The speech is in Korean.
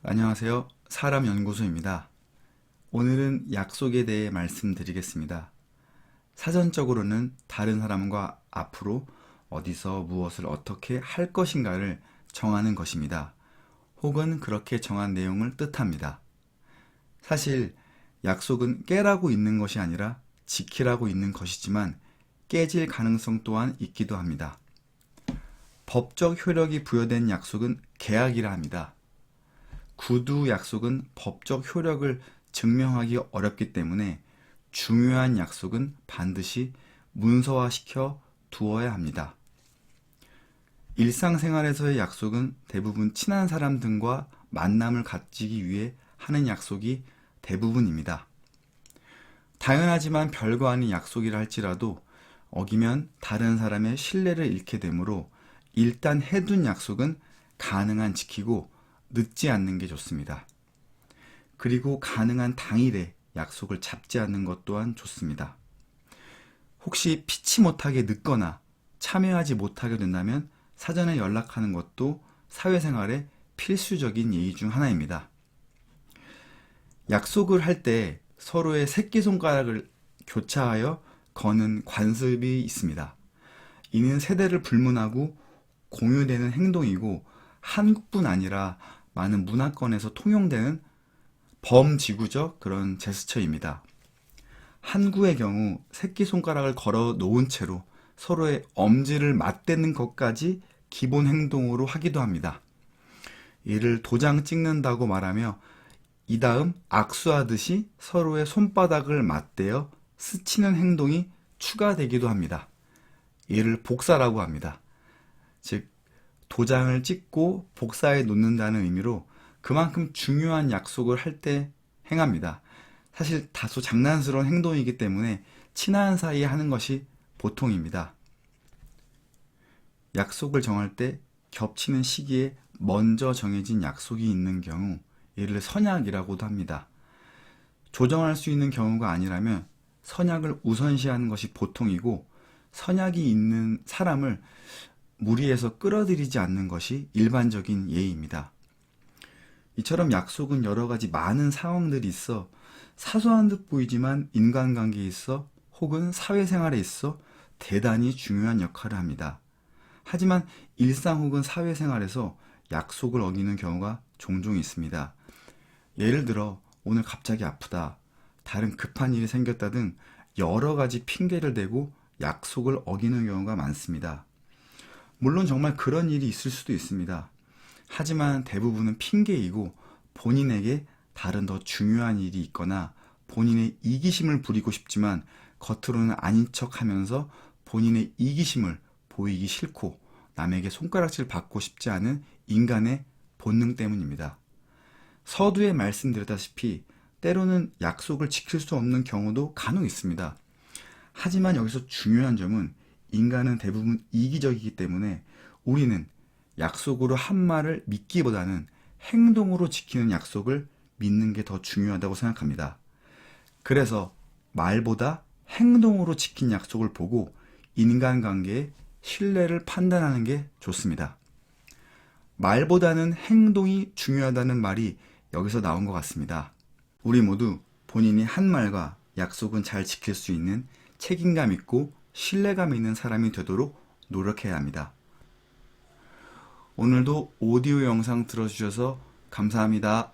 안녕하세요. 사람연구소입니다. 오늘은 약속에 대해 말씀드리겠습니다. 사전적으로는 다른 사람과 앞으로 어디서 무엇을 어떻게 할 것인가를 정하는 것입니다. 혹은 그렇게 정한 내용을 뜻합니다. 사실 약속은 깨라고 있는 것이 아니라 지키라고 있는 것이지만 깨질 가능성 또한 있기도 합니다. 법적 효력이 부여된 약속은 계약이라 합니다. 구두 약속은 법적 효력을 증명하기 어렵기 때문에 중요한 약속은 반드시 문서화시켜 두어야 합니다. 일상생활에서의 약속은 대부분 친한 사람 등과 만남을 갖기 위해 하는 약속이 대부분입니다. 당연하지만 별거 아닌 약속이라 할지라도 어기면 다른 사람의 신뢰를 잃게 되므로 일단 해둔 약속은 가능한 지키고 늦지 않는 게 좋습니다. 그리고 가능한 당일에 약속을 잡지 않는 것 또한 좋습니다. 혹시 피치 못하게 늦거나 참여하지 못하게 된다면 사전에 연락하는 것도 사회생활의 필수적인 예의 중 하나입니다. 약속을 할 때 서로의 새끼손가락을 교차하여 거는 관습이 있습니다. 이는 세대를 불문하고 공유되는 행동이고 한국뿐 아니라 많은 문화권에서 통용되는 범지구적 그런 제스처입니다. 한국의 경우 새끼손가락을 걸어 놓은 채로 서로의 엄지를 맞대는 것까지 기본 행동으로 하기도 합니다. 이를 도장 찍는다고 말하며 이 다음 악수하듯이 서로의 손바닥을 맞대어 스치는 행동이 추가되기도 합니다. 이를 복사라고 합니다. 즉 도장을 찍고 복사해 놓는다는 의미로 그만큼 중요한 약속을 할 때 행합니다. 사실 다소 장난스러운 행동이기 때문에 친한 사이에 하는 것이 보통입니다. 약속을 정할 때 겹치는 시기에 먼저 정해진 약속이 있는 경우 이를 선약이라고도 합니다. 조정할 수 있는 경우가 아니라면 선약을 우선시하는 것이 보통이고 선약이 있는 사람을 무리해서 끌어들이지 않는 것이 일반적인 예의입니다. 이처럼 약속은 여러 가지 많은 상황들이 있어 사소한 듯 보이지만 인간관계에 있어 혹은 사회생활에 있어 대단히 중요한 역할을 합니다. 하지만 일상 혹은 사회생활에서 약속을 어기는 경우가 종종 있습니다. 예를 들어 오늘 갑자기 아프다, 다른 급한 일이 생겼다 등 여러 가지 핑계를 대고 약속을 어기는 경우가 많습니다. 물론 정말 그런 일이 있을 수도 있습니다. 하지만 대부분은 핑계이고 본인에게 다른 더 중요한 일이 있거나 본인의 이기심을 부리고 싶지만 겉으로는 아닌 척 하면서 본인의 이기심을 보이기 싫고 남에게 손가락질 받고 싶지 않은 인간의 본능 때문입니다. 서두에 말씀드렸다시피 때로는 약속을 지킬 수 없는 경우도 간혹 있습니다. 하지만 여기서 중요한 점은 인간은 대부분 이기적이기 때문에 우리는 약속으로 한 말을 믿기보다는 행동으로 지키는 약속을 믿는 게 더 중요하다고 생각합니다. 그래서 말보다 행동으로 지킨 약속을 보고 인간관계의 신뢰를 판단하는 게 좋습니다. 말보다는 행동이 중요하다는 말이 여기서 나온 것 같습니다. 우리 모두 본인이 한 말과 약속은 잘 지킬 수 있는 책임감 있고 신뢰감 있는 사람이 되도록 노력해야 합니다. 오늘도 오디오 영상 들어주셔서 감사합니다.